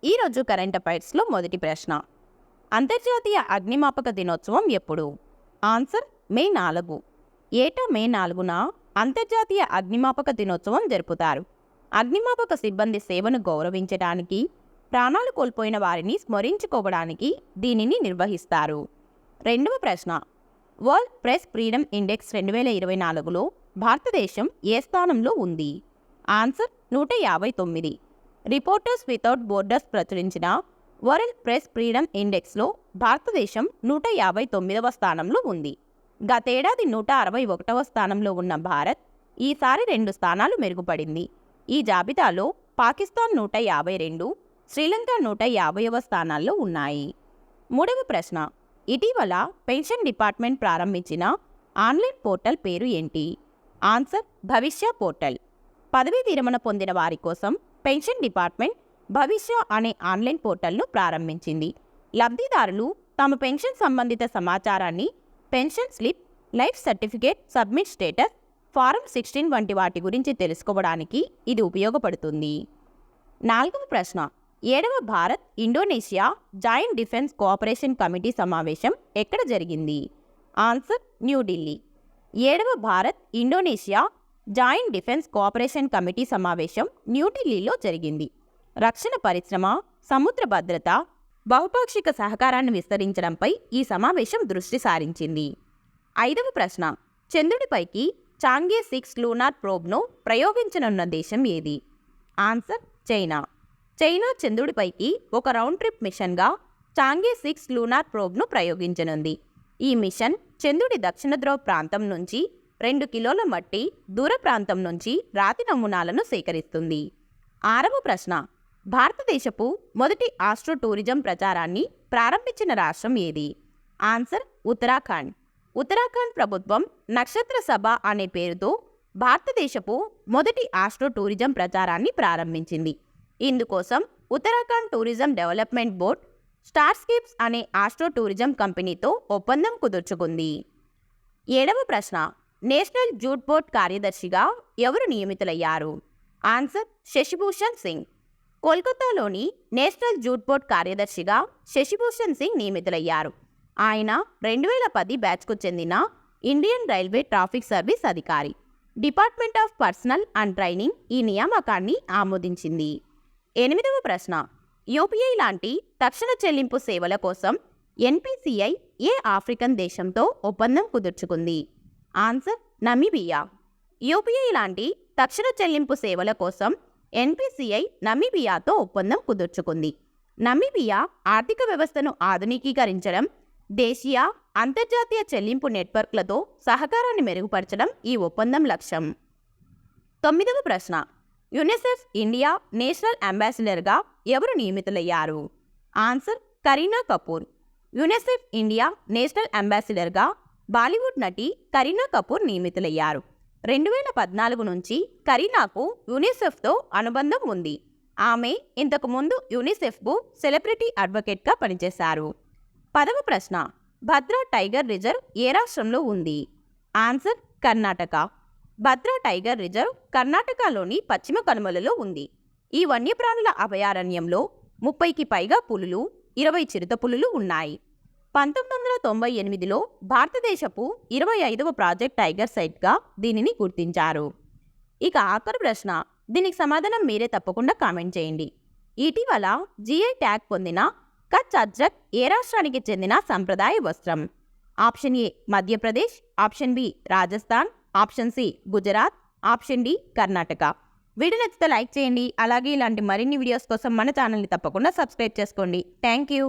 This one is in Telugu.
ఈరోజు కరెంట్ అఫైర్స్లో మొదటి ప్రశ్న. అంతర్జాతీయ అగ్నిమాపక దినోత్సవం ఎప్పుడు? ఆన్సర్ మే 4. ఏటా మే 4న అంతర్జాతీయ అగ్నిమాపక దినోత్సవం జరుపుతారు. అగ్నిమాపక సిబ్బంది సేవను గౌరవించడానికి, ప్రాణాలు కోల్పోయిన వారిని స్మరించుకోవడానికి దీనిని నిర్వహిస్తారు. రెండవ ప్రశ్న. వరల్డ్ ప్రెస్ ఫ్రీడమ్ ఇండెక్స్ 2024లో భారతదేశం ఏ స్థానంలో ఉంది? ఆన్సర్ 159. రిపోర్టర్స్ వితౌట్ బోర్డర్స్ ప్రచురించిన వరల్డ్ ప్రెస్ ఫ్రీడమ్ ఇండెక్స్లో భారతదేశం 159వ స్థానంలో ఉంది. గతేడాది 161వ స్థానంలో ఉన్న భారత్ ఈసారి 2 స్థానాలు మెరుగుపడింది. ఈ జాబితాలో పాకిస్తాన్ 152, శ్రీలంక 150వ స్థానాల్లో ఉన్నాయి. మూడవ ప్రశ్న. ఇటీవల పెన్షన్ డిపార్ట్మెంట్ ప్రారంభించిన ఆన్లైన్ పోర్టల్ పేరు ఏంటి? ఆన్సర్ భవిష్య పోర్టల్. పదవీ విరమణ పొందిన వారి కోసం పెన్షన్ డిపార్ట్మెంట్ భవిష్య అనే ఆన్లైన్ పోర్టల్ను ప్రారంభించింది. లబ్ధిదారులు తమ పెన్షన్ సంబంధిత సమాచారాన్ని pension slip, life certificate, submit status, form 16 వంటి వాటి గురించి తెలుసుకోవడానికి ఇది ఉపయోగపడుతుంది. నాలుగవ ప్రశ్న. 7వ Bharat Indonesia joint defence cooperation committee సమావేశం ఎక్కడ జరిగింది? ఆన్సర్ న్యూఢిల్లీ. 7వ Bharat Indonesia joint defence cooperation committee సమావేశం న్యూఢిల్లీలో జరిగింది. రక్షణ పరిశ్రమ, సముద్ర భద్రత, బహుపాక్షిక సహకారాన్ని విస్తరించడంపై ఈ సమావేశం దృష్టి సారించింది. 5వ ప్రశ్న. చంద్రుడిపైకి చాంగే 6 లూనార్ ప్రోబ్ను ప్రయోగించనున్న దేశం ఏది? Answer China. చైనా చంద్రుడిపైకి ఒక రౌండ్ ట్రిప్ మిషన్గా చాంగే 6 లూనార్ ప్రోబ్ను ప్రయోగించనుంది. ఈ మిషన్ చంద్రుడి దక్షిణ ధ్రువ ప్రాంతం నుంచి 2 కిలోల మట్టి, దూర ప్రాంతం నుంచి రాతి నమూనాలను సేకరిస్తుంది. 6వ ప్రశ్న. భారతదేశపు మొదటి ఆస్ట్రో టూరిజం ప్రచారాన్ని ప్రారంభించిన రాష్ట్రం ఏది? ఆన్సర్ ఉత్తరాఖండ్. ఉత్తరాఖండ్ ప్రభుత్వం నక్షత్ర సభ అనే పేరుతో భారతదేశపు మొదటి ఆస్ట్రో టూరిజం ప్రచారాన్ని ప్రారంభించింది. ఇందుకోసం ఉత్తరాఖండ్ టూరిజం డెవలప్మెంట్ బోర్డ్ స్టార్స్కేప్స్ అనే ఆస్ట్రో టూరిజం కంపెనీతో ఒప్పందం కుదుర్చుకుంది. 7వ ప్రశ్న. నేషనల్ జూట్ బోర్డ్ కార్యదర్శిగా ఎవరు నియమితులయ్యారు? ఆన్సర్ శశిభూషణ్ సింగ్. కోల్కతాలోని నేషనల్ జూట్ బోర్డ్ కార్యదర్శిగా శశిభూషణ్ సింగ్ నియమితులయ్యారు. ఆయన 2010 బ్యాచ్కు చెందిన ఇండియన్ రైల్వే ట్రాఫిక్ సర్వీస్ అధికారి. Department of personal and training ఈ నియామకాన్ని ఆమోదించింది. 8వ ప్రశ్న. యూపీఐ లాంటి తక్షణ చెల్లింపు సేవల కోసం ఎన్పిసిఐ ఏ ఆఫ్రికన్ దేశంతో ఒప్పందం కుదుర్చుకుంది? Answer Namibia. యూపీఐ లాంటి తక్షణ చెల్లింపు సేవల కోసం ఎన్పిసిఐ నమీబియాతో ఒప్పందం కుదుర్చుకుంది. నమీబియా ఆర్థిక వ్యవస్థను ఆధునికీకరించడం, దేశీయ, అంతర్జాతీయ చెల్లింపు నెట్వర్క్లతో సహకారాన్ని మెరుగుపరచడం ఈ ఒప్పందం లక్ష్యం. 9వ ప్రశ్న. యునిసెఫ్ ఇండియా నేషనల్ అంబాసిడర్గా ఎవరు నియమితులయ్యారు? Answer Kareena Kapoor. UNICEF India national అంబాసిడర్గా బాలీవుడ్ నటి కరీనా కపూర్ నియమితులయ్యారు. 2014 నుంచి కరీనాకు యునిసెఫ్తో అనుబంధం ఉంది. ఆమె ఇంతకుముందు యునిసెఫ్కు సెలబ్రిటీ అడ్వకేట్గా పనిచేశారు. 10వ ప్రశ్న. భద్రా టైగర్ రిజర్వ్ ఏ రాష్ట్రంలో ఉంది? Answer Karnataka. Bhadra tiger reserve కర్ణాటకలోని పశ్చిమ కనుమలలో ఉంది. ఈ వన్యప్రాణుల అభయారణ్యంలో 30కి పైగా పులులు, 20 చిరుతపులులు ఉన్నాయి. 1998లో భారతదేశపు 25వ ప్రాజెక్ట్ టైగర్ సైట్గా దీనిని గుర్తించారు. ఇక ఆఖరి ప్రశ్న. దీనికి సమాధానం మీరే తప్పకుండా కామెంట్ చేయండి. ఇటీవల జిఐ ట్యాగ్ పొందిన కచ్ అజ్రక్ ఏ రాష్ట్రానికి చెందిన సంప్రదాయ వస్త్రం? Option A Madhya Pradesh, option B Rajasthan, option C Gujarat, option D Karnataka. Video నచ్చితే లైక్ చేయండి. అలాగే ఇలాంటి మరిన్ని వీడియోస్ కోసం మన ఛానల్ని తప్పకుండా సబ్స్క్రైబ్ చేసుకోండి. Thank you.